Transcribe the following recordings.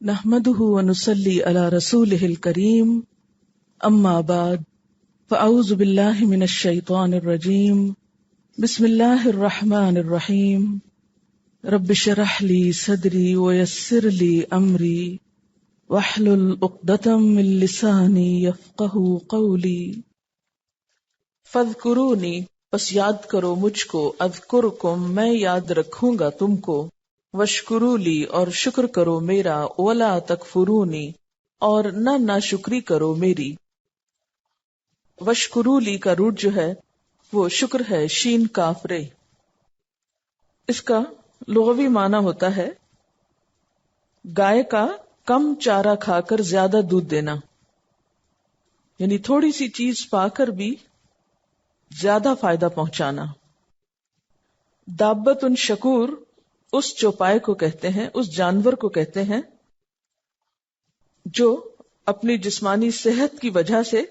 نحمده ونصلي على رسوله الكريم اما بعد فاعوذ بالله من الشيطان الرجيم بسم الله الرحمن الرحيم رب اشرح لي صدري ويسر لي امري واحلل عقدة من لساني يفقهوا قولي فاذکرونی پس یاد کرو مجھ کو، اذکرکم میں یاد رکھوں گا تم کو، واشکروا لی اور شکر کرو میرا، ولا تکفرونی اور نہ ناشکری کرو میری۔ واشکروا لی کا روٹ جو ہے وہ شکر ہے، شین کاف رے۔ اس کا لغوی معنی ہوتا ہے گائے کا کم چارہ کھا کر زیادہ دودھ دینا، یعنی تھوڑی سی چیز پا کر بھی زیادہ فائدہ پہنچانا۔ دابت شکور اس چوپائے کو کہتے ہیں، اس جانور کو کہتے ہیں جو اپنی جسمانی صحت کی وجہ سے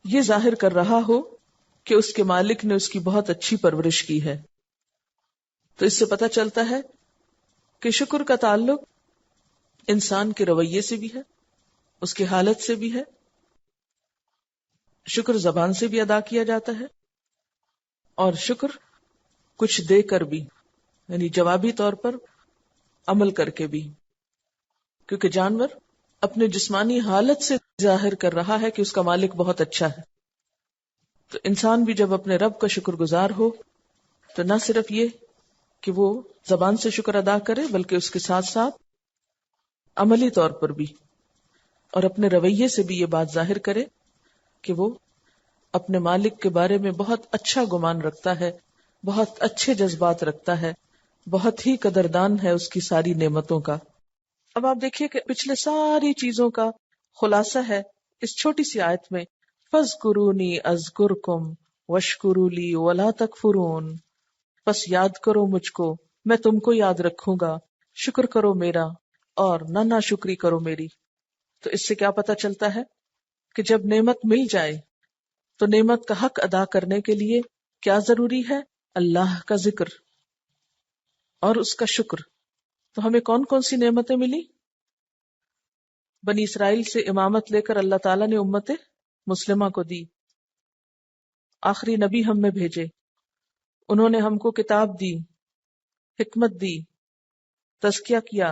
یہ ظاہر کر رہا ہو کہ اس کے مالک نے اس کی بہت اچھی پرورش کی ہے۔ تو اس سے پتہ چلتا ہے کہ شکر کا تعلق انسان کے رویے سے بھی ہے، اس کی حالت سے بھی ہے۔ شکر زبان سے بھی ادا کیا جاتا ہے اور شکر کچھ دے کر بھی، یعنی جوابی طور پر عمل کر کے بھی، کیونکہ جانور اپنے جسمانی حالت سے ظاہر کر رہا ہے کہ اس کا مالک بہت اچھا ہے۔ تو انسان بھی جب اپنے رب کا شکر گزار ہو تو نہ صرف یہ کہ وہ زبان سے شکر ادا کرے بلکہ اس کے ساتھ ساتھ عملی طور پر بھی اور اپنے رویے سے بھی یہ بات ظاہر کرے کہ وہ اپنے مالک کے بارے میں بہت اچھا گمان رکھتا ہے، بہت اچھے جذبات رکھتا ہے، بہت ہی قدردان ہے اس کی ساری نعمتوں کا۔ اب آپ دیکھیے کہ پچھلے ساری چیزوں کا خلاصہ ہے اس چھوٹی سی آیت میں، فَاذْكُرُونِي أَذْكُرْكُمْ وَاشْكُرُوا لِي وَلَا تَكْفُرُونَ، پس یاد کرو مجھ کو، میں تم کو یاد رکھوں گا، شکر کرو میرا اور نہ ناشکری کرو میری۔ تو اس سے کیا پتہ چلتا ہے کہ جب نعمت مل جائے تو نعمت کا حق ادا کرنے کے لیے کیا ضروری ہے؟ اللہ کا ذکر اور اس کا شکر۔ تو ہمیں کون کون سی نعمتیں ملی؟ بنی اسرائیل سے امامت لے کر اللہ تعالیٰ نے امت مسلمہ کو دی، آخری نبی ہم میں بھیجے، انہوں نے ہم کو کتاب دی، حکمت دی، تزکیہ کیا،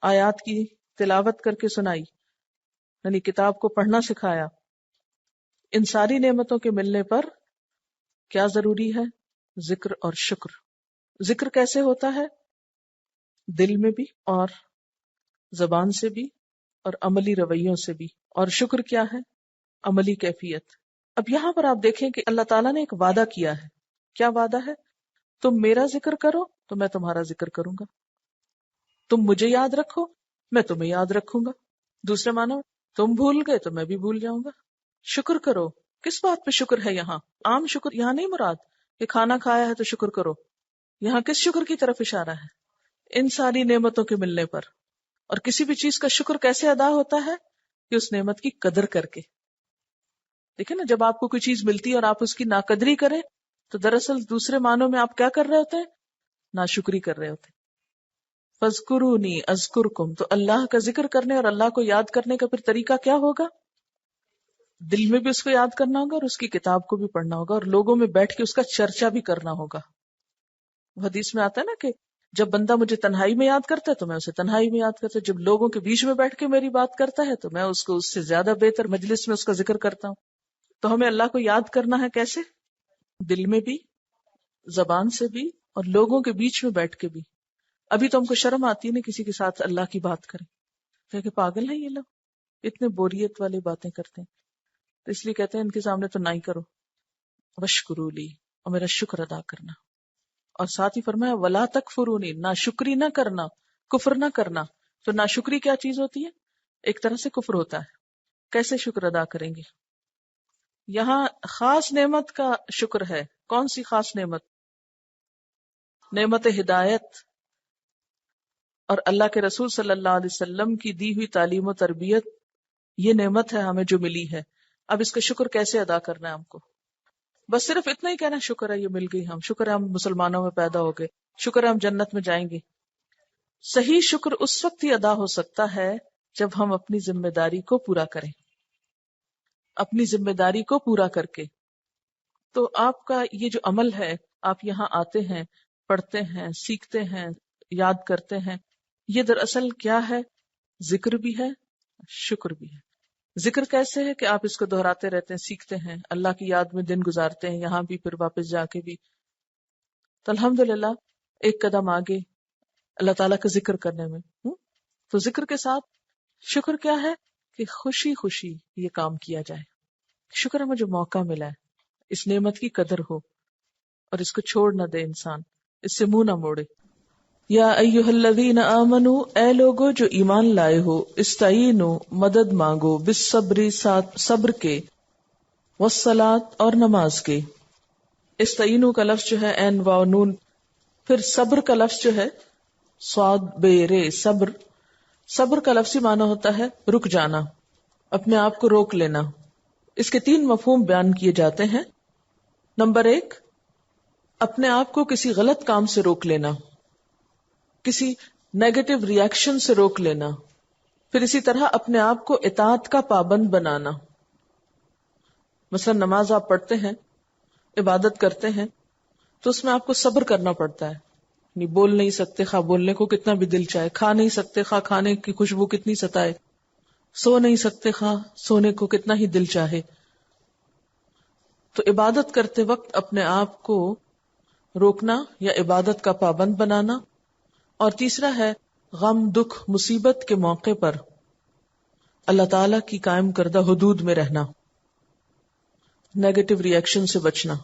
آیات کی تلاوت کر کے سنائی، یعنی کتاب کو پڑھنا سکھایا۔ ان ساری نعمتوں کے ملنے پر کیا ضروری ہے؟ ذکر اور شکر۔ ذکر کیسے ہوتا ہے؟ دل میں بھی اور زبان سے بھی اور عملی رویوں سے بھی۔ اور شکر کیا ہے؟ عملی کیفیت۔ اب یہاں پر آپ دیکھیں کہ اللہ تعالیٰ نے ایک وعدہ کیا ہے۔ کیا وعدہ ہے؟ تم میرا ذکر کرو تو میں تمہارا ذکر کروں گا، تم مجھے یاد رکھو میں تمہیں یاد رکھوں گا۔ دوسرے معنی، تم بھول گئے تو میں بھی بھول جاؤں گا۔ شکر کرو، کس بات پہ شکر ہے یہاں؟ عام شکر یہاں نہیں مراد کہ کھانا کھایا ہے تو شکر کرو، یہاں کس شکر کی طرف اشارہ ہے؟ ان ساری نعمتوں کے ملنے پر۔ اور کسی بھی چیز کا شکر کیسے ادا ہوتا ہے؟ کہ اس نعمت کی قدر کر کے۔ دیکھیں نا، جب آپ کو کوئی چیز ملتی ہے اور آپ اس کی ناقدری کریں تو دراصل دوسرے معنوں میں آپ کیا کر رہے ہوتے ہیں؟ ناشکری کر رہے ہوتے ہیں۔ فَاذْكُرُونِي أَذْكُرْكُمْ، تو اللہ کا ذکر کرنے اور اللہ کو یاد کرنے کا پھر طریقہ کیا ہوگا؟ دل میں بھی اس کو یاد کرنا ہوگا اور اس کی کتاب کو بھی پڑھنا ہوگا اور لوگوں میں بیٹھ کے اس کا چرچا بھی کرنا ہوگا۔ حدیث میں آتا ہے نا کہ جب بندہ مجھے تنہائی میں یاد کرتا ہے تو میں اسے تنہائی میں یاد کرتا ہوں، جب لوگوں کے بیچ میں بیٹھ کے میری بات کرتا ہے تو میں اس کو اس سے زیادہ بہتر مجلس میں اس کا ذکر کرتا ہوں۔ تو ہمیں اللہ کو یاد کرنا ہے کیسے؟ دل میں بھی، زبان سے بھی اور لوگوں کے بیچ میں بیٹھ کے بھی۔ ابھی تو ہم کو شرم آتی ہے نا کسی کے ساتھ اللہ کی بات کریں، کہ پاگل ہیں یہ لوگ، اتنے بوریت والی باتیں کرتے ہیں۔ تو اس لیے کہتے ہیں ان کے سامنے تو نہ ہی کرو۔ واشکروا لی، اور میرا شکر ادا کرنا، اور ساتھ ہی فرمایا ولا تکفرونی، ناشکری نہ کرنا، کفر نہ کرنا۔ تو ناشکری کیا چیز ہوتی ہے؟ ایک طرح سے کفر ہوتا ہے۔ کیسے شکر ادا کریں گے؟ یہاں خاص نعمت کا شکر ہے۔ کون سی خاص نعمت؟ نعمت ہدایت اور اللہ کے رسول صلی اللہ علیہ وسلم کی دی ہوئی تعلیم و تربیت، یہ نعمت ہے ہمیں جو ملی ہے۔ اب اس کا شکر کیسے ادا کرنا ہے ہم کو؟ بس صرف اتنا ہی کہنا شکر ہے یہ مل گئی، ہم شکر ہے ہم مسلمانوں میں پیدا ہو گئے، شکر ہے ہم جنت میں جائیں گے۔ صحیح شکر اس وقت ہی ادا ہو سکتا ہے جب ہم اپنی ذمہ داری کو پورا کریں. اپنی ذمہ داری کو پورا کر کے. تو آپ کا یہ جو عمل ہے، آپ یہاں آتے ہیں، پڑھتے ہیں، سیکھتے ہیں، یاد کرتے ہیں، یہ دراصل کیا ہے؟ ذکر بھی ہے، شکر بھی ہے. ذکر کیسے ہے کہ آپ اس کو دہراتے رہتے ہیں، سیکھتے ہیں، اللہ کی یاد میں دن گزارتے ہیں، یہاں بھی پھر واپس جا کے بھی. تو الحمدللہ ایک قدم آگے اللہ تعالیٰ کا ذکر کرنے میں. تو ذکر کے ساتھ شکر کیا ہے کہ خوشی خوشی یہ کام کیا جائے. شکر ہے مجھے موقع ملا ہے، اس نعمت کی قدر ہو اور اس کو چھوڑ نہ دے انسان، اس سے منہ نہ موڑے. یا ایھا الذین آمنو، اے لوگو جو ایمان لائے ہو، استعینوا، مدد مانگو، بالصبر، ساتھ صبر کے، والصلاۃ، اور نماز کے. استعینوا کا لفظ جو ہے عین واو نون، پھر صبر کا لفظ جو ہے صاد بے رے، صبر. صبر کا لفظی معنی ہوتا ہے رک جانا، اپنے آپ کو روک لینا. اس کے 3 مفہوم بیان کیے جاتے ہیں. نمبر 1، اپنے آپ کو کسی غلط کام سے روک لینا، کسی نیگیٹو ری ایکشن سے روک لینا. پھر اسی طرح اپنے آپ کو اطاعت کا پابند بنانا. مثلا نماز آپ پڑھتے ہیں، عبادت کرتے ہیں، تو اس میں آپ کو صبر کرنا پڑتا ہے. نہیں بول نہیں سکتے خواہ بولنے کو کتنا بھی دل چاہے، کھا نہیں سکتے خواہ کھانے کی خوشبو کتنی ستائے، سو نہیں سکتے خواہ سونے کو کتنا ہی دل چاہے. تو عبادت کرتے وقت اپنے آپ کو روکنا یا عبادت کا پابند بنانا. اور تیسرا ہے غم، دکھ، مصیبت کے موقع پر اللہ تعالی کی قائم کردہ حدود میں رہنا، نیگیٹو ری ایکشن سے بچنا.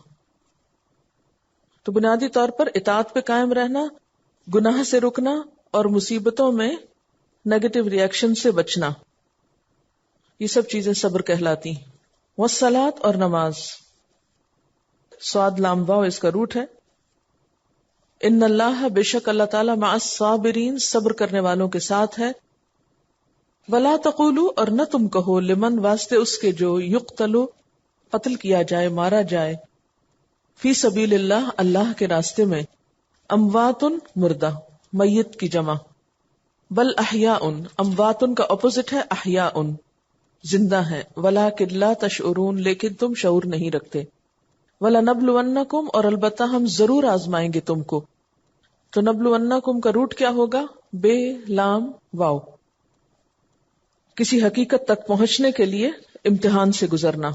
تو بنیادی طور پر اطاعت پہ قائم رہنا، گناہ سے رکنا، اور مصیبتوں میں نیگیٹو ری ایکشن سے بچنا، یہ سب چیزیں صبر کہلاتی. والصلاۃ، اور نماز. صاد لام واو اس کا روٹ ہے. ان اللہ، بے شک اللہ تعالیٰ، مع الصابرین، صبر کرنے والوں کے ساتھ ہے. ولا تقولوا، اور نہ تم کہو، لمن، واسطے اس کے جو یقتلو، قتل کیا جائے، مارا جائے، فی سبیل اللہ، اللہ کے راستے میں، اموات، مردہ، میت کی جمع، بل احیاء، اموات کا اپوزٹ ہے احیاء، زندہ ہے، ولکن لا تشعرون، لیکن تم شعور نہیں رکھتے. وَلَنَبْلُوَنَّكُمْ، اور البتہ ہم ضرور آزمائیں گے تم کو. تو نبلونکم کا روٹ کیا ہوگا؟ بے لام واو، کسی حقیقت تک پہنچنے کے لیے امتحان سے گزرنا.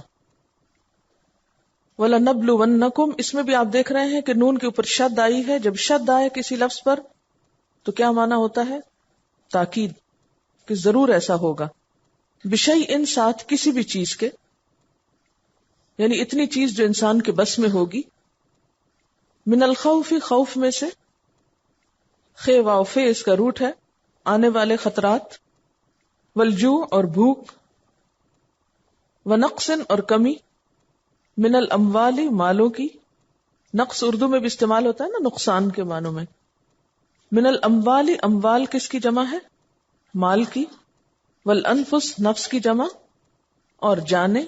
وَلَنَبْلُوَنَّكُمْ، اس میں بھی آپ دیکھ رہے ہیں کہ نون کے اوپر شد آئی ہے. جب شد آئے کسی لفظ پر تو کیا معنی ہوتا ہے؟ تاکید، کہ ضرور ایسا ہوگا. بشیء، ساتھ کسی بھی چیز کے، یعنی اتنی چیز جو انسان کے بس میں ہوگی. من الخوف، خوف میں سے، خے واو فے اس کا روٹ ہے، آنے والے خطرات. والجوع، اور بھوک. ونقص، اور کمی. من الاموال، مالوں کی. نقص اردو میں بھی استعمال ہوتا ہے نا نقصان کے معنوں میں. من الاموال، اموال کس کی جمع ہے؟ مال کی. والانفس، نفس کی جمع، اور جانیں.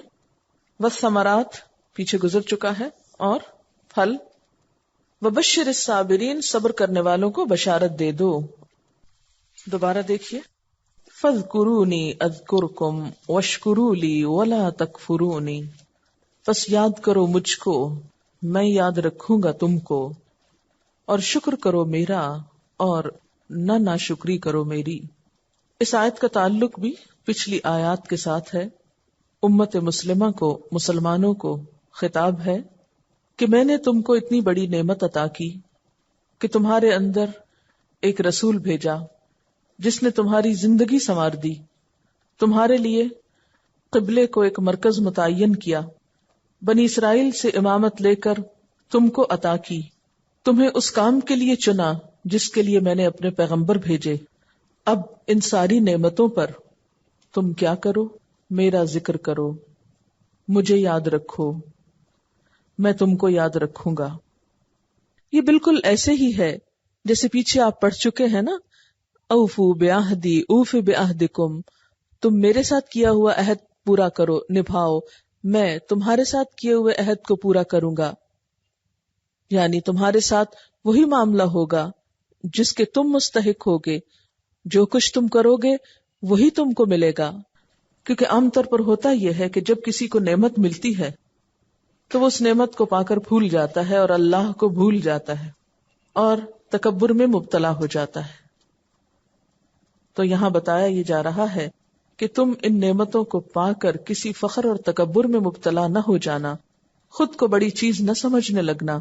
والثمرات، پیچھے گزر چکا ہے، اور پھل. وبشر الصابرین، صبر کرنے والوں کو بشارت دے دو. دوبارہ دیکھیے. فاذکرونی اذکرکم واشکروا لی ولا تکفرونی، پس یاد کرو مجھ کو، میں یاد رکھوں گا تم کو، اور شکر کرو میرا، اور نہ ناشکری کرو میری. اس آیت کا تعلق بھی پچھلی آیات کے ساتھ ہے. امت مسلمہ کو، مسلمانوں کو خطاب ہے کہ میں نے تم کو اتنی بڑی نعمت عطا کی کہ تمہارے اندر ایک رسول بھیجا جس نے تمہاری زندگی سنوار دی، تمہارے لیے قبلے کو ایک مرکز متعین کیا، بنی اسرائیل سے امامت لے کر تم کو عطا کی، تمہیں اس کام کے لیے چنا جس کے لیے میں نے اپنے پیغمبر بھیجے. اب ان ساری نعمتوں پر تم کیا کرو؟ میرا ذکر کرو، مجھے یاد رکھو، میں تم کو یاد رکھوں گا. یہ بالکل ایسے ہی ہے جیسے پیچھے آپ پڑھ چکے ہیں نا، اوفو بعہدی اوف بعہدکم، تم میرے ساتھ کیا ہوا عہد پورا کرو، نبھاؤ، میں تمہارے ساتھ کیے ہوئے عہد کو پورا کروں گا. یعنی تمہارے ساتھ وہی معاملہ ہوگا جس کے تم مستحق ہوگے، جو کچھ تم کرو گے وہی تم کو ملے گا. کیونکہ عام طور پر ہوتا یہ ہے کہ جب کسی کو نعمت ملتی ہے تو وہ اس نعمت کو پا کر پھول جاتا ہے اور اللہ کو بھول جاتا ہے اور تکبر میں مبتلا ہو جاتا ہے. تو یہاں بتایا یہ جا رہا ہے کہ تم ان نعمتوں کو پا کر کسی فخر اور تکبر میں مبتلا نہ ہو جانا، خود کو بڑی چیز نہ سمجھنے لگنا،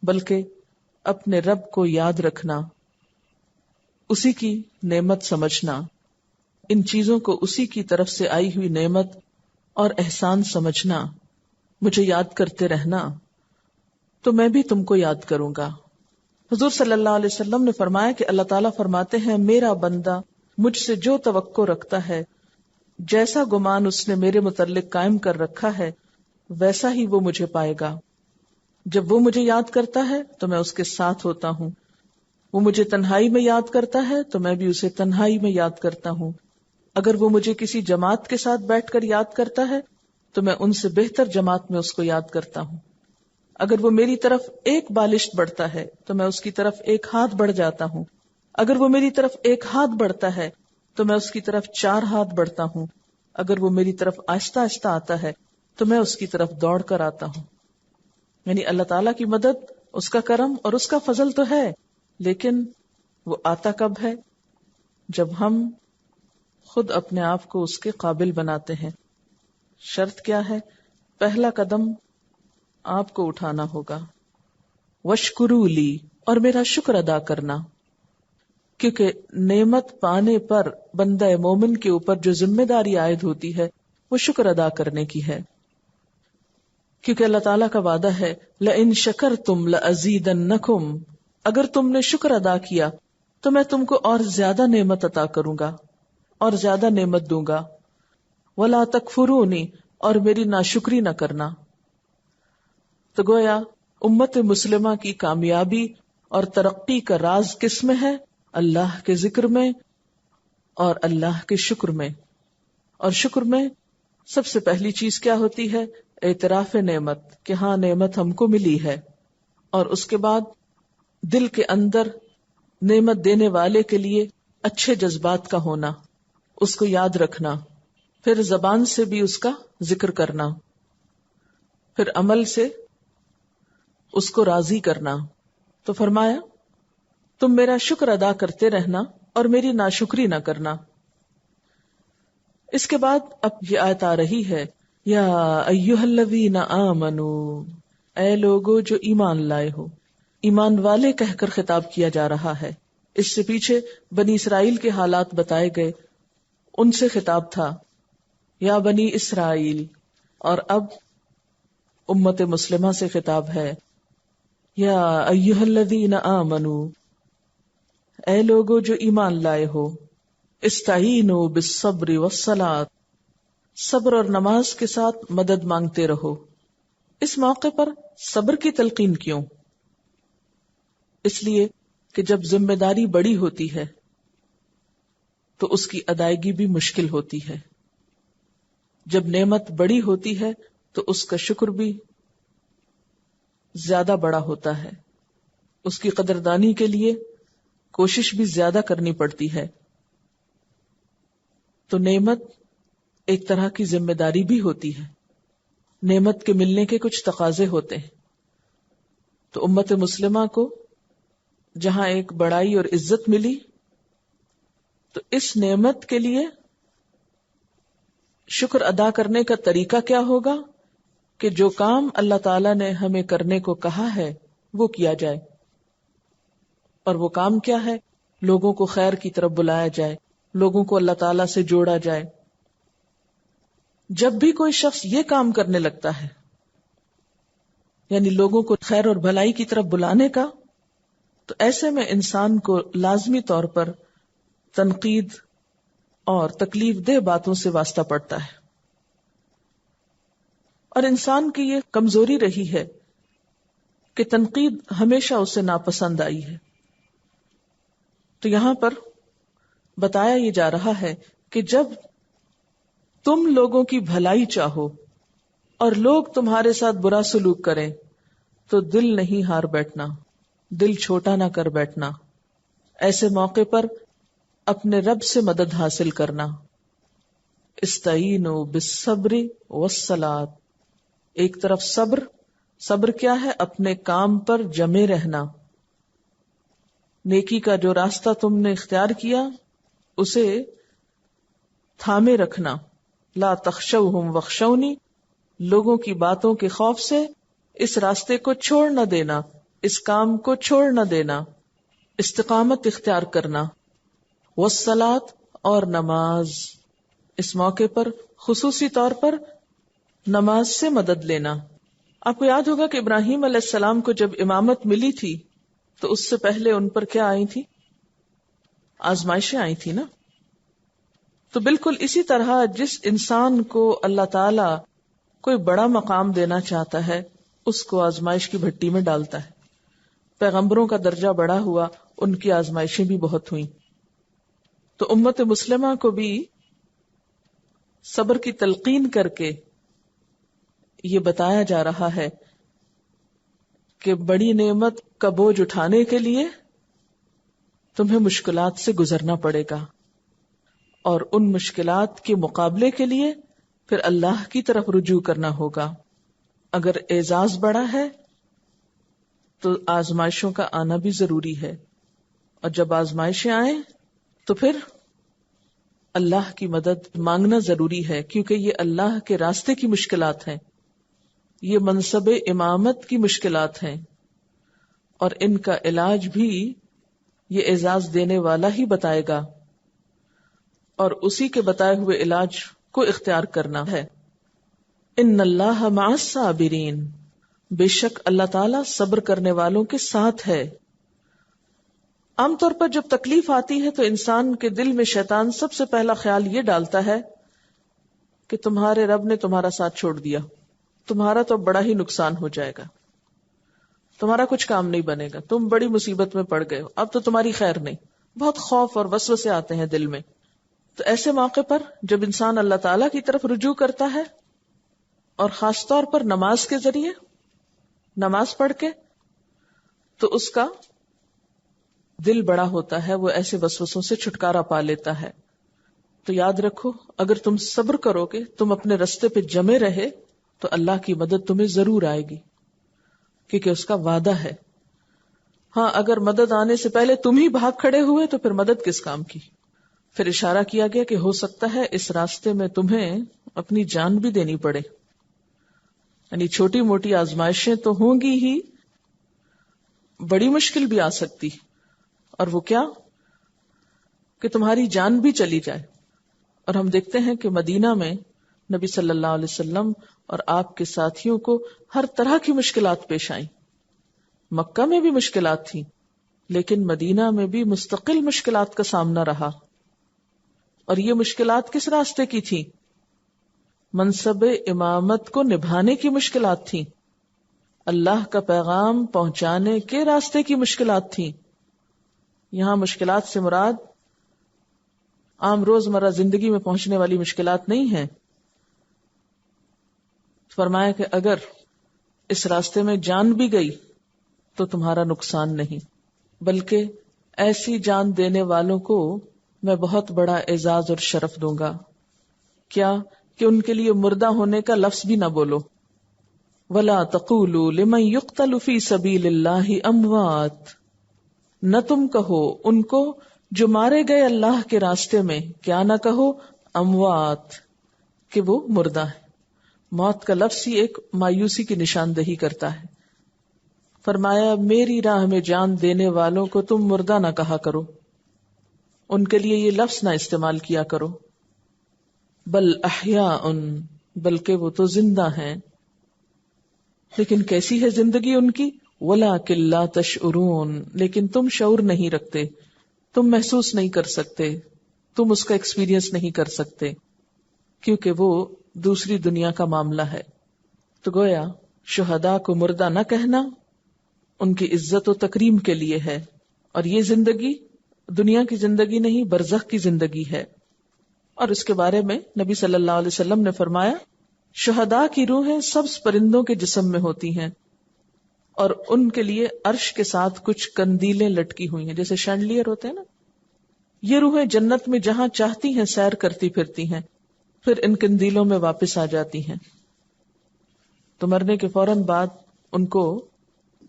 بلکہ اپنے رب کو یاد رکھنا، اسی کی نعمت سمجھنا، ان چیزوں کو اسی کی طرف سے آئی ہوئی نعمت اور احسان سمجھنا، مجھے یاد کرتے رہنا تو میں بھی تم کو یاد کروں گا. حضور صلی اللہ علیہ وسلم نے فرمایا کہ اللہ تعالیٰ فرماتے ہیں میرا بندہ مجھ سے جو توقع رکھتا ہے، جیسا گمان اس نے میرے متعلق قائم کر رکھا ہے ویسا ہی وہ مجھے پائے گا. جب وہ مجھے یاد کرتا ہے تو میں اس کے ساتھ ہوتا ہوں، وہ مجھے تنہائی میں یاد کرتا ہے تو میں بھی اسے تنہائی میں یاد کرتا ہوں. اگر وہ مجھے کسی جماعت کے ساتھ بیٹھ کر یاد کرتا ہے تو میں ان سے بہتر جماعت میں اس کو یاد کرتا ہوں. اگر وہ میری طرف ایک بالشت بڑھتا ہے تو میں اس کی طرف ایک ہاتھ بڑھ جاتا ہوں. اگر وہ میری طرف ایک ہاتھ بڑھتا ہے تو میں اس کی طرف 4 ہاتھ بڑھتا ہوں. اگر وہ میری طرف آہستہ آہستہ آتا ہے تو میں اس کی طرف دوڑ کر آتا ہوں. یعنی اللہ تعالیٰ کی مدد، اس کا کرم اور اس کا فضل تو ہے، لیکن وہ آتا کب ہے؟ جب ہم خود اپنے آپ کو اس کے قابل بناتے ہیں. شرط کیا ہے؟ پہلا قدم آپ کو اٹھانا ہوگا. وشکرو لی، اور میرا شکر ادا کرنا، کیونکہ نعمت پانے پر بندہ مومن کے اوپر جو ذمہ داری عائد ہوتی ہے وہ شکر ادا کرنے کی ہے. کیونکہ اللہ تعالیٰ کا وعدہ ہے لَإِن شَكَرْتُمْ لَأَزِيدَنَّكُمْ، اگر تم نے شکر ادا کیا تو میں تم کو اور زیادہ نعمت عطا کروں گا اور زیادہ نعمت دوں گا. وَلَا تَكْفُرُونِ، اور میری ناشکری نہ کرنا. تو گویا امت مسلمہ کی کامیابی اور ترقی کا راز کس میں ہے؟ اللہ کے ذکر میں اور اللہ کے شکر میں. اور شکر میں سب سے پہلی چیز کیا ہوتی ہے؟ اعتراف نعمت، کہ ہاں نعمت ہم کو ملی ہے. اور اس کے بعد دل کے اندر نعمت دینے والے کے لیے اچھے جذبات کا ہونا، اس کو یاد رکھنا، پھر زبان سے بھی اس کا ذکر کرنا، پھر عمل سے اس کو راضی کرنا. تو فرمایا تم میرا شکر ادا کرتے رہنا اور میری ناشکری نہ کرنا. اس کے بعد اب یہ آیت آ رہی ہے یا ایھا الذین آمنوا، اے لوگو جو ایمان لائے ہو. ایمان والے کہہ کر خطاب کیا جا رہا ہے. اس سے پیچھے بنی اسرائیل کے حالات بتائے گئے، ان سے خطاب تھا یا بنی اسرائیل. اور اب امت مسلمہ سے خطاب ہے یا ایھا الذین آمنوا، اے لوگو جو ایمان لائے ہو. استعینوا بالصبر والصلاۃ، صبر اور نماز کے ساتھ مدد مانگتے رہو. اس موقع پر صبر کی تلقین کیوں؟ اس لیے کہ جب ذمہ داری بڑی ہوتی ہے تو اس کی ادائیگی بھی مشکل ہوتی ہے. جب نعمت بڑی ہوتی ہے تو اس کا شکر بھی زیادہ بڑا ہوتا ہے. اس کی قدردانی کے لیے کوشش بھی زیادہ کرنی پڑتی ہے. تو نعمت ایک طرح کی ذمہ داری بھی ہوتی ہے. نعمت کے ملنے کے کچھ تقاضے ہوتے ہیں. تو امت مسلمہ کو جہاں ایک بڑائی اور عزت ملی تو اس نعمت کے لیے شکر ادا کرنے کا طریقہ کیا ہوگا کہ جو کام اللہ تعالیٰ نے ہمیں کرنے کو کہا ہے وہ کیا جائے. اور وہ کام کیا ہے؟ لوگوں کو خیر کی طرف بلایا جائے، لوگوں کو اللہ تعالیٰ سے جوڑا جائے. جب بھی کوئی شخص یہ کام کرنے لگتا ہے، یعنی لوگوں کو خیر اور بھلائی کی طرف بلانے کا، تو ایسے میں انسان کو لازمی طور پر تنقید اور تکلیف دہ باتوں سے واسطہ پڑتا ہے. اور انسان کی یہ کمزوری رہی ہے کہ تنقید ہمیشہ اسے ناپسند آئی ہے. تو یہاں پر بتایا یہ جا رہا ہے کہ جب تم لوگوں کی بھلائی چاہو اور لوگ تمہارے ساتھ برا سلوک کریں تو دل نہیں ہار بیٹھنا، دل چھوٹا نہ کر بیٹھنا. ایسے موقع پر اپنے رب سے مدد حاصل کرنا. استعینوا بالصبر والصلاۃ. ایک طرف صبر کیا ہے؟ اپنے کام پر جمے رہنا. نیکی کا جو راستہ تم نے اختیار کیا اسے تھامے رکھنا. لا تخشوہم واخشونی. لوگوں کی باتوں کے خوف سے اس راستے کو چھوڑ نہ دینا، اس کام کو چھوڑ نہ دینا. استقامت اختیار کرنا. والصلاۃ، اور نماز. اس موقع پر خصوصی طور پر نماز سے مدد لینا. آپ کو یاد ہوگا کہ ابراہیم علیہ السلام کو جب امامت ملی تھی تو اس سے پہلے ان پر کیا آئی تھی؟ آزمائشیں آئی تھی نا. تو بالکل اسی طرح جس انسان کو اللہ تعالی کوئی بڑا مقام دینا چاہتا ہے اس کو آزمائش کی بھٹی میں ڈالتا ہے. پیغمبروں کا درجہ بڑا ہوا، ان کی آزمائشیں بھی بہت ہوئیں. تو امت مسلمہ کو بھی صبر کی تلقین کر کے یہ بتایا جا رہا ہے کہ بڑی نعمت کا بوجھ اٹھانے کے لیے تمہیں مشکلات سے گزرنا پڑے گا، اور ان مشکلات کے مقابلے کے لیے پھر اللہ کی طرف رجوع کرنا ہوگا. اگر اعزاز بڑا ہے تو آزمائشوں کا آنا بھی ضروری ہے، اور جب آزمائشیں آئیں تو پھر اللہ کی مدد مانگنا ضروری ہے، کیونکہ یہ اللہ کے راستے کی مشکلات ہیں، یہ منصب امامت کی مشکلات ہیں، اور ان کا علاج بھی یہ اعزاز دینے والا ہی بتائے گا، اور اسی کے بتائے ہوئے علاج کو اختیار کرنا ہے. ان اللہ مع الصابرین. بے شک اللہ تعالیٰ صبر کرنے والوں کے ساتھ ہے. عام طور پر جب تکلیف آتی ہے تو انسان کے دل میں شیطان سب سے پہلا خیال یہ ڈالتا ہے کہ تمہارے رب نے تمہارا ساتھ چھوڑ دیا، تمہارا تو بڑا ہی نقصان ہو جائے گا، تمہارا کچھ کام نہیں بنے گا، تم بڑی مصیبت میں پڑ گئے ہو، اب تو تمہاری خیر نہیں. بہت خوف اور وسوسے آتے ہیں دل میں. تو ایسے موقع پر جب انسان اللہ تعالیٰ کی طرف رجوع کرتا ہے، اور خاص طور پر نماز کے ذریعے، نماز پڑھ کے، تو اس کا دل بڑا ہوتا ہے، وہ ایسے وسوسوں سے چھٹکارا پا لیتا ہے. تو یاد رکھو، اگر تم صبر کرو گے، تم اپنے رستے پہ جمے رہے، تو اللہ کی مدد تمہیں ضرور آئے گی، کیونکہ اس کا وعدہ ہے. ہاں، اگر مدد آنے سے پہلے تم ہی بھاگ کھڑے ہوئے تو پھر مدد کس کام کی. پھر اشارہ کیا گیا کہ ہو سکتا ہے اس راستے میں تمہیں اپنی جان بھی دینی پڑے. یعنی چھوٹی موٹی آزمائشیں تو ہوں گی ہی، بڑی مشکل بھی آ سکتی، اور وہ کیا کہ تمہاری جان بھی چلی جائے. اور ہم دیکھتے ہیں کہ مدینہ میں نبی صلی اللہ علیہ وسلم اور آپ کے ساتھیوں کو ہر طرح کی مشکلات پیش آئیں. مکہ میں بھی مشکلات تھیں، لیکن مدینہ میں بھی مستقل مشکلات کا سامنا رہا. اور یہ مشکلات کس راستے کی تھی؟ منصب امامت کو نبھانے کی مشکلات تھیں، اللہ کا پیغام پہنچانے کے راستے کی مشکلات تھیں. یہاں مشکلات سے مراد عام روزمرہ زندگی میں پہنچنے والی مشکلات نہیں ہیں. فرمایا کہ اگر اس راستے میں جان بھی گئی تو تمہارا نقصان نہیں، بلکہ ایسی جان دینے والوں کو میں بہت بڑا اعزاز اور شرف دوں گا. کیا کہ ان کے لیے مردہ ہونے کا لفظ بھی نہ بولو. وَلَا تَقُولُوا لِمَن يُقْتَلُ فِي سَبِيلِ اللَّهِ أَمْوَاتٌ. نہ تم کہو ان کو جو مارے گئے اللہ کے راستے میں، کیا نہ کہو اموات، کہ وہ مردہ ہے. موت کا لفظ ہی ایک مایوسی کی نشاندہی کرتا ہے. فرمایا میری راہ میں جان دینے والوں کو تم مردہ نہ کہا کرو، ان کے لیے یہ لفظ نہ استعمال کیا کرو. بل احیاء، بلکہ وہ تو زندہ ہیں. لیکن کیسی ہے زندگی ان کی؟ وَلَٰكِن لَا تَشْعُرُونَ. لیکن تم شعور نہیں رکھتے، تم محسوس نہیں کر سکتے، تم اس کا ایکسپیرینس نہیں کر سکتے، کیونکہ وہ دوسری دنیا کا معاملہ ہے. تو گویا شہداء کو مردہ نہ کہنا ان کی عزت و تکریم کے لیے ہے، اور یہ زندگی دنیا کی زندگی نہیں، برزخ کی زندگی ہے. اور اس کے بارے میں نبی صلی اللہ علیہ وسلم نے فرمایا شہداء کی روحیں سبز پرندوں کے جسم میں ہوتی ہیں، اور ان کے لیے عرش کے ساتھ کچھ کندیلیں لٹکی ہوئی ہیں جیسے شینڈلیئر ہوتے ہیں نا. یہ روحیں جنت میں جہاں چاہتی ہیں سیر کرتی پھرتی ہیں، پھر ان کندیلوں میں واپس آ جاتی ہیں. تو مرنے کے فوراً بعد ان کو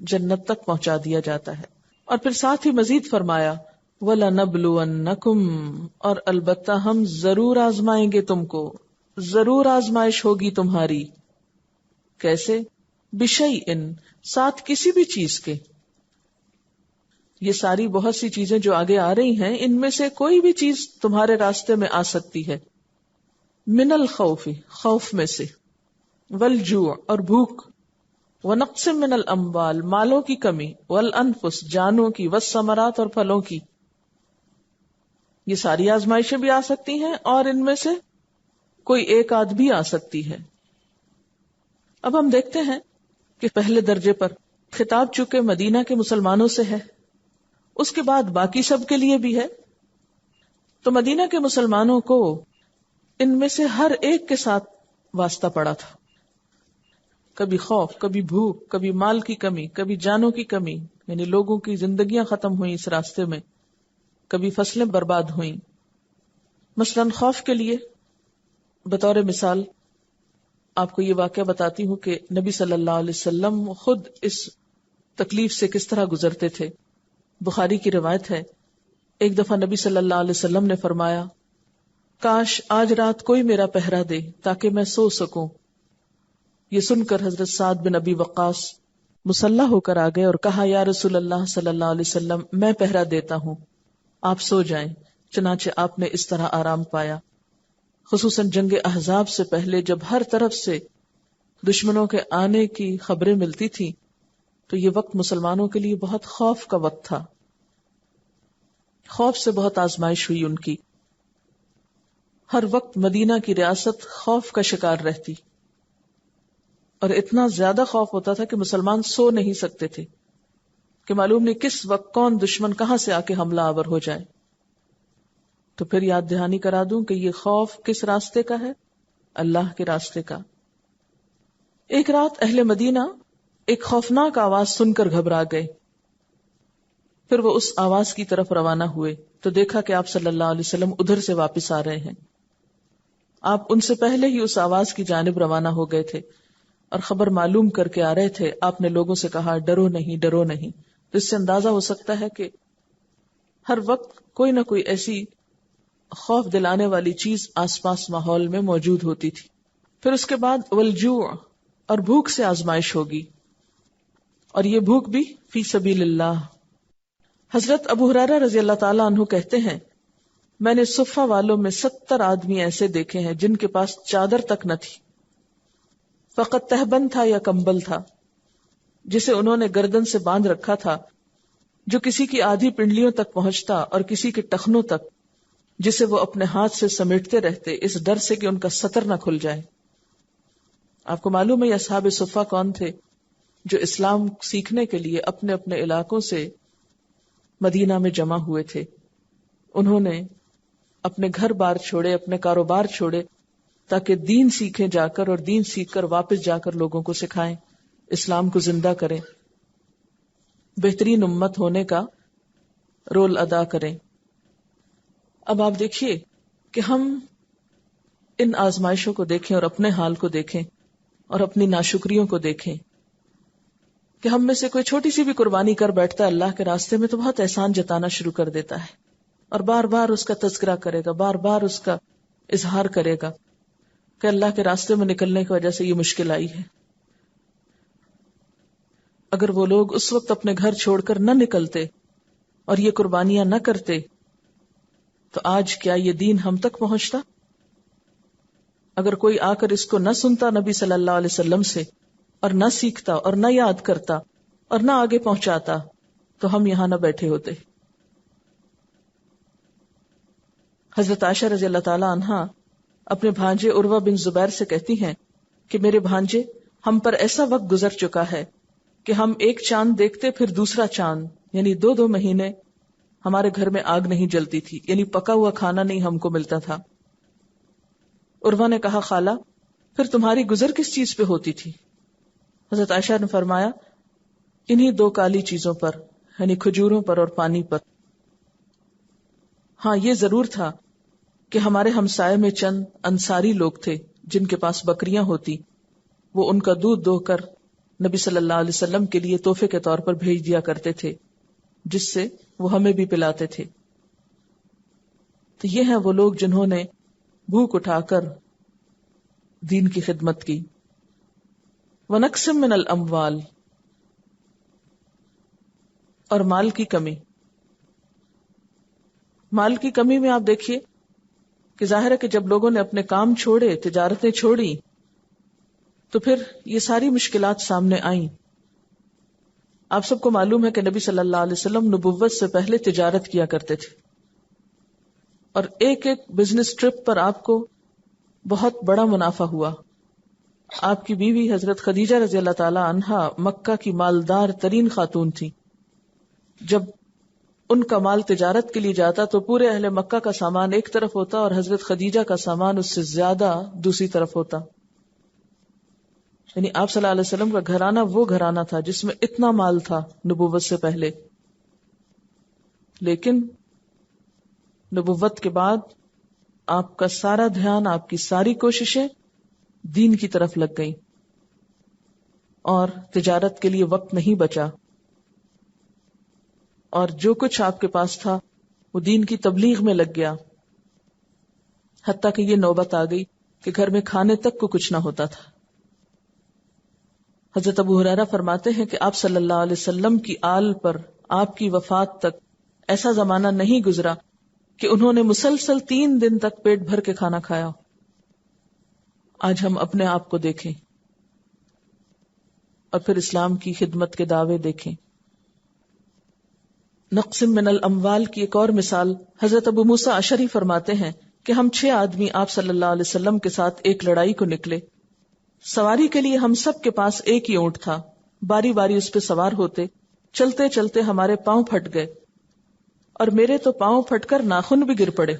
جنت تک پہنچا دیا جاتا ہے. اور پھر ساتھ ہی مزید فرمایا وَلَنَبْلُوَنَّكُمْ، اور البتہ ہم ضرور آزمائیں گے تم کو، ضرور آزمائش ہوگی تمہاری. کیسے؟ بِشَيْءٍ، ساتھ کسی بھی چیز کے. یہ ساری بہت سی چیزیں جو آگے آ رہی ہیں ان میں سے کوئی بھی چیز تمہارے راستے میں آ سکتی ہے. من الخوف، خوف میں سے، والجوع، اور بھوک، ونقص من الاموال، مالوں کی کمی، والانفس، جانوں کی، والثمرات، اور پھلوں کی. یہ ساری آزمائشیں بھی آ سکتی ہیں اور ان میں سے کوئی ایک آدھ بھی آ سکتی ہے. اب ہم دیکھتے ہیں کہ پہلے درجے پر خطاب چونکہ مدینہ کے مسلمانوں سے ہے، اس کے بعد باقی سب کے لیے بھی ہے. تو مدینہ کے مسلمانوں کو ان میں سے ہر ایک کے ساتھ واسطہ پڑا تھا. کبھی خوف، کبھی بھوک، کبھی مال کی کمی، کبھی جانوں کی کمی، یعنی لوگوں کی زندگیاں ختم ہوئیں اس راستے میں، کبھی فصلیں برباد ہوئیں. مثلاً خوف کے لیے بطور مثال آپ کو یہ واقعہ بتاتی ہوں کہ نبی صلی اللہ علیہ وسلم خود اس تکلیف سے کس طرح گزرتے تھے. بخاری کی روایت ہے، ایک دفعہ نبی صلی اللہ علیہ وسلم نے فرمایا، کاش آج رات کوئی میرا پہرا دے تاکہ میں سو سکوں. یہ سن کر حضرت سعد بن ابی وقاص مسلح ہو کر آ گئے اور کہا، یا رسول اللہ صلی اللہ علیہ وسلم، میں پہرا دیتا ہوں، آپ سو جائیں. چنانچہ آپ نے اس طرح آرام پایا. خصوصاً جنگ احزاب سے پہلے جب ہر طرف سے دشمنوں کے آنے کی خبریں ملتی تھی تو یہ وقت مسلمانوں کے لیے بہت خوف کا وقت تھا. خوف سے بہت آزمائش ہوئی ان کی. ہر وقت مدینہ کی ریاست خوف کا شکار رہتی اور اتنا زیادہ خوف ہوتا تھا کہ مسلمان سو نہیں سکتے تھے کہ معلوم نہیں کس وقت کون دشمن کہاں سے آ کے حملہ آور ہو جائے. تو پھر یاد دہانی کرا دوں کہ یہ خوف کس راستے کا ہے؟ اللہ کے راستے کا. ایک رات اہل مدینہ ایک خوفناک آواز سن کر گھبرا گئے. پھر وہ اس آواز کی طرف روانہ ہوئے تو دیکھا کہ آپ صلی اللہ علیہ وسلم ادھر سے واپس آ رہے ہیں. آپ ان سے پہلے ہی اس آواز کی جانب روانہ ہو گئے تھے اور خبر معلوم کر کے آ رہے تھے. آپ نے لوگوں سے کہا، ڈرو نہیں، ڈرو نہیں. تو اس سے اندازہ ہو سکتا ہے کہ ہر وقت کوئی نہ کوئی ایسی خوف دلانے والی چیز آس پاس ماحول میں موجود ہوتی تھی. پھر اس کے بعد والجوع، اور بھوک سے آزمائش ہوگی، اور یہ بھوک بھی فی سبیل اللہ. حضرت ابو ہریرہ رضی اللہ تعالیٰ عنہ کہتے ہیں، میں نے صفہ والوں میں 70 آدمی ایسے دیکھے ہیں جن کے پاس چادر تک نہ تھی، فقط تہبند تھا یا کمبل تھا جسے انہوں نے گردن سے باندھ رکھا تھا، جو کسی کی آدھی پنڈلیوں تک پہنچتا اور کسی کے ٹخنوں تک، جسے وہ اپنے ہاتھ سے سمیٹتے رہتے اس ڈر سے کہ ان کا سطر نہ کھل جائے. آپ کو معلوم ہے یہ اصحاب صفہ کون تھے؟ جو اسلام سیکھنے کے لیے اپنے اپنے علاقوں سے مدینہ میں جمع ہوئے تھے. انہوں نے اپنے گھر بار چھوڑے، اپنے کاروبار چھوڑے تاکہ دین سیکھیں جا کر، اور دین سیکھ کر واپس جا کر لوگوں کو سکھائیں، اسلام کو زندہ کریں، بہترین امت ہونے کا رول ادا کریں. اب آپ دیکھیے کہ ہم ان آزمائشوں کو دیکھیں اور اپنے حال کو دیکھیں اور اپنی ناشکریوں کو دیکھیں کہ ہم میں سے کوئی چھوٹی سی بھی قربانی کر بیٹھتا ہے اللہ کے راستے میں تو بہت احسان جتانا شروع کر دیتا ہے اور بار بار اس کا تذکرہ کرے گا، بار بار اس کا اظہار کرے گا کہ اللہ کے راستے میں نکلنے کی وجہ سے یہ مشکل آئی ہے. اگر وہ لوگ اس وقت اپنے گھر چھوڑ کر نہ نکلتے اور یہ قربانیاں نہ کرتے تو آج کیا یہ دین ہم تک پہنچتا؟ اگر کوئی آ کر اس کو نہ سنتا نبی صلی اللہ علیہ وسلم سے، اور نہ سیکھتا اور نہ یاد کرتا اور نہ آگے پہنچاتا تو ہم یہاں نہ بیٹھے ہوتے. حضرت عائشہ رضی اللہ تعالی عنہا اپنے بھانجے عروہ بن زبیر سے کہتی ہیں کہ میرے بھانجے، ہم پر ایسا وقت گزر چکا ہے کہ ہم ایک چاند دیکھتے پھر دوسرا چاند، یعنی 2 مہینے ہمارے گھر میں آگ نہیں جلتی تھی، یعنی پکا ہوا کھانا نہیں ہم کو ملتا تھا. عروہ نے کہا، خالہ پھر تمہاری گزر کس چیز پہ ہوتی تھی؟ حضرت عائشہ نے فرمایا، انہی دو کالی چیزوں پر، یعنی کھجوروں پر اور پانی پر۔ ہاں یہ ضرور تھا کہ ہمارے ہمسائے میں چند انصاری لوگ تھے جن کے پاس بکریاں ہوتی، وہ ان کا دودھ دوہ کر نبی صلی اللہ علیہ وسلم کے لیے تحفے کے طور پر بھیج دیا کرتے تھے، جس سے وہ ہمیں بھی پلاتے تھے۔ تو یہ ہیں وہ لوگ جنہوں نے بھوک اٹھا کر دین کی خدمت کی۔ وَنَقْسِم مِّنَ الْأَمْوَالِ، اور مال کی کمی۔ مال کی کمی میں آپ دیکھیے کہ ظاہر ہے کہ جب لوگوں نے اپنے کام چھوڑے، تجارتیں چھوڑی، تو پھر یہ ساری مشکلات سامنے آئیں۔ آپ سب کو معلوم ہے کہ نبی صلی اللہ علیہ وسلم نبوت سے پہلے تجارت کیا کرتے تھے، اور ایک ایک بزنس ٹرپ پر آپ کو بہت بڑا منافع ہوا۔ آپ کی بیوی حضرت خدیجہ رضی اللہ تعالی عنہا مکہ کی مالدار ترین خاتون تھی۔ جب ان کا مال تجارت کے لیے جاتا تو پورے اہل مکہ کا سامان ایک طرف ہوتا اور حضرت خدیجہ کا سامان اس سے زیادہ دوسری طرف ہوتا۔ یعنی آپ صلی اللہ علیہ وسلم کا گھرانہ وہ گھرانہ تھا جس میں اتنا مال تھا نبوت سے پہلے، لیکن نبوت کے بعد آپ کا سارا دھیان، آپ کی ساری کوششیں دین کی طرف لگ گئیں، اور تجارت کے لیے وقت نہیں بچا، اور جو کچھ آپ کے پاس تھا وہ دین کی تبلیغ میں لگ گیا، حتیٰ کہ یہ نوبت آ گئی کہ گھر میں کھانے تک کو کچھ نہ ہوتا تھا۔ حضرت ابو ہریرہ فرماتے ہیں کہ آپ صلی اللہ علیہ وسلم کی آل پر آپ کی وفات تک ایسا زمانہ نہیں گزرا کہ انہوں نے مسلسل 3 دن تک پیٹ بھر کے کھانا کھایا۔ آج ہم اپنے آپ کو دیکھیں اور پھر اسلام کی خدمت کے دعوے دیکھیں۔ نقسم من الاموال کی ایک اور مثال حضرت ابو موسیٰ اشعری فرماتے ہیں کہ ہم 6 آدمی آپ صلی اللہ علیہ وسلم کے ساتھ ایک لڑائی کو نکلے۔ سواری کے لیے ہم سب کے پاس ایک ہی اونٹ تھا، باری باری اس پہ سوار ہوتے، چلتے چلتے ہمارے پاؤں پھٹ گئے، اور میرے تو پاؤں پھٹ کر ناخن بھی گر پڑے۔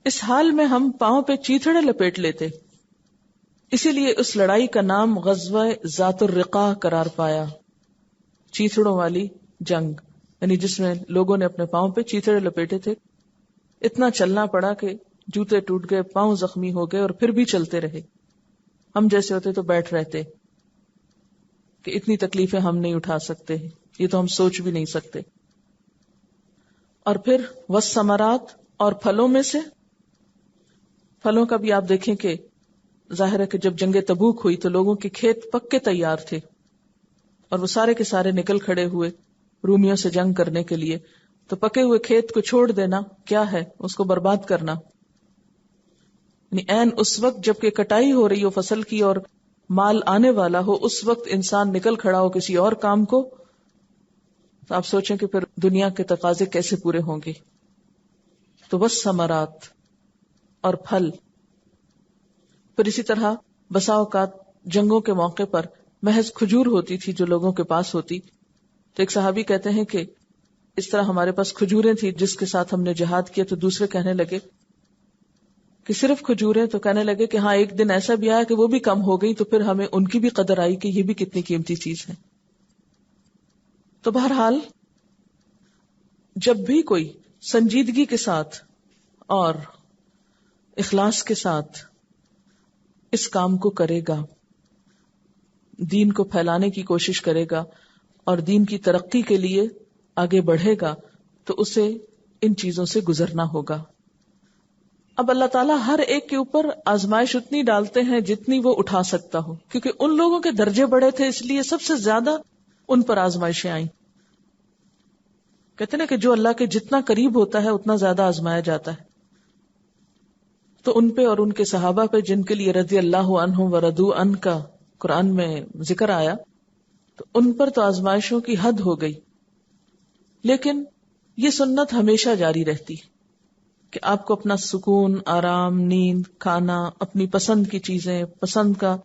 اس حال میں ہم پاؤں پہ چیتھڑے لپیٹ لیتے، اسی لیے اس لڑائی کا نام غزوہ ذات الرقاع قرار پایا، چیتھڑوں والی جنگ، یعنی جس میں لوگوں نے اپنے پاؤں پہ چیتھڑے لپیٹے تھے۔ اتنا چلنا پڑا کہ جوتے ٹوٹ گئے، پاؤں زخمی ہو گئے، اور پھر بھی چلتے رہے۔ ہم جیسے ہوتے تو بیٹھ رہتے کہ اتنی تکلیفیں ہم نہیں اٹھا سکتے، یہ تو ہم سوچ بھی نہیں سکتے۔ اور پھر والثمرات، اور پھلوں میں سے، پھلوں کا بھی آپ دیکھیں کہ ظاہر ہے کہ جب جنگ تبوک ہوئی تو لوگوں کے کھیت پکے تیار تھے، اور وہ سارے کے سارے نکل کھڑے ہوئے رومیوں سے جنگ کرنے کے لیے۔ تو پکے ہوئے کھیت کو چھوڑ دینا کیا ہے؟ اس کو برباد کرنا، یعنی عین اس وقت جب کہ کٹائی ہو رہی ہو فصل کی اور مال آنے والا ہو، اس وقت انسان نکل کھڑا ہو کسی اور کام کو، تو آپ سوچیں کہ پھر دنیا کے تقاضے کیسے پورے ہوں گے۔ تو والثمرات، اور پھل۔ پھر اسی طرح بسا اوقات جنگوں کے موقع پر محض کھجور ہوتی تھی جو لوگوں کے پاس ہوتی، تو ایک صحابی کہتے ہیں کہ اس طرح ہمارے پاس کھجوریں تھی جس کے ساتھ ہم نے جہاد کیا، تو دوسرے کہنے لگے کہ صرف کھجوریں، تو کہنے لگے کہ ہاں ایک دن ایسا بھی آیا کہ وہ بھی کم ہو گئی، تو پھر ہمیں ان کی بھی قدر آئی کہ یہ بھی کتنی قیمتی چیز ہے۔ تو بہرحال جب بھی کوئی سنجیدگی کے ساتھ اور اخلاص کے ساتھ اس کام کو کرے گا، دین کو پھیلانے کی کوشش کرے گا اور دین کی ترقی کے لیے آگے بڑھے گا، تو اسے ان چیزوں سے گزرنا ہوگا۔ اب اللہ تعالیٰ ہر ایک کے اوپر آزمائش اتنی ڈالتے ہیں جتنی وہ اٹھا سکتا ہو، کیونکہ ان لوگوں کے درجے بڑے تھے، اس لیے سب سے زیادہ ان پر آزمائشیں آئیں۔ کہتے ہیں کہ جو اللہ کے جتنا قریب ہوتا ہے اتنا زیادہ آزمایا جاتا ہے۔ تو ان پہ اور ان کے صحابہ پہ جن کے لیے رضی اللہ عنہم ورضوا عنہ کا قرآن میں ذکر آیا، تو ان پر تو آزمائشوں کی حد ہو گئی، لیکن یہ سنت ہمیشہ جاری رہتی کہ آپ کو اپنا سکون، آرام، نیند، کھانا، اپنی پسند کی چیزیں، پسند کا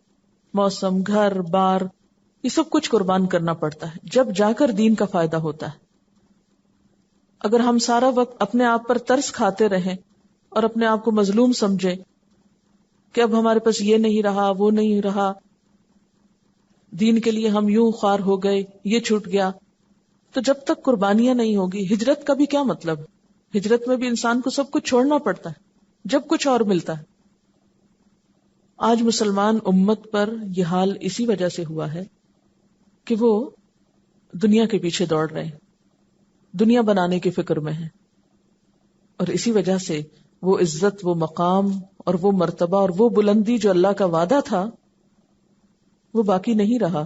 موسم، گھر بار، یہ سب کچھ قربان کرنا پڑتا ہے، جب جا کر دین کا فائدہ ہوتا ہے۔ اگر ہم سارا وقت اپنے آپ پر ترس کھاتے رہیں اور اپنے آپ کو مظلوم سمجھیں کہ اب ہمارے پاس یہ نہیں رہا، وہ نہیں رہا، دین کے لیے ہم یوں خوار ہو گئے، یہ چھوٹ گیا. تو جب تک قربانیاں نہیں ہوگی، ہجرت کا بھی کیا مطلب؟ ہجرت میں بھی انسان کو سب کچھ چھوڑنا پڑتا ہے جب کچھ اور ملتا ہے. آج مسلمان امت پر یہ حال اسی وجہ سے ہوا ہے کہ وہ دنیا کے پیچھے دوڑ رہے ہیں، دنیا بنانے کی فکر میں ہیں، اور اسی وجہ سے وہ عزت، وہ مقام اور وہ مرتبہ اور وہ بلندی جو اللہ کا وعدہ تھا وہ باقی نہیں رہا.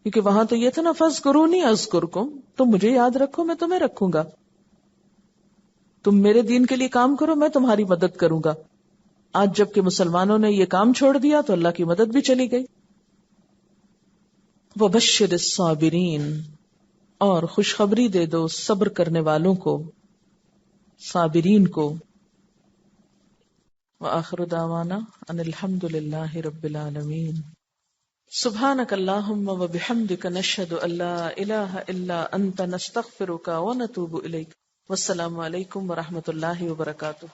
کیونکہ وہاں تو یہ تھا نا، فَاذْكُرُونِی أَذْكُرْكُمْ، تم مجھے یاد رکھو میں تمہیں رکھوں گا، تم میرے دین کے لیے کام کرو میں تمہاری مدد کروں گا. آج جب کہ مسلمانوں نے یہ کام چھوڑ دیا تو اللہ کی مدد بھی چلی گئی. وَبَشِّرِ الصَّابِرِينَ، اور خوشخبری دے دو صبر کرنے والوں کو، صابرین کو. وآخر دعوانا ان الحمد للہ رب العالمین. سبحانک اللہم وبحمدک نشہد ان لا الہ الا انت نستغفرک ونتوب الیک. والسلام علیکم ورحمۃ اللہ وبرکاتہ.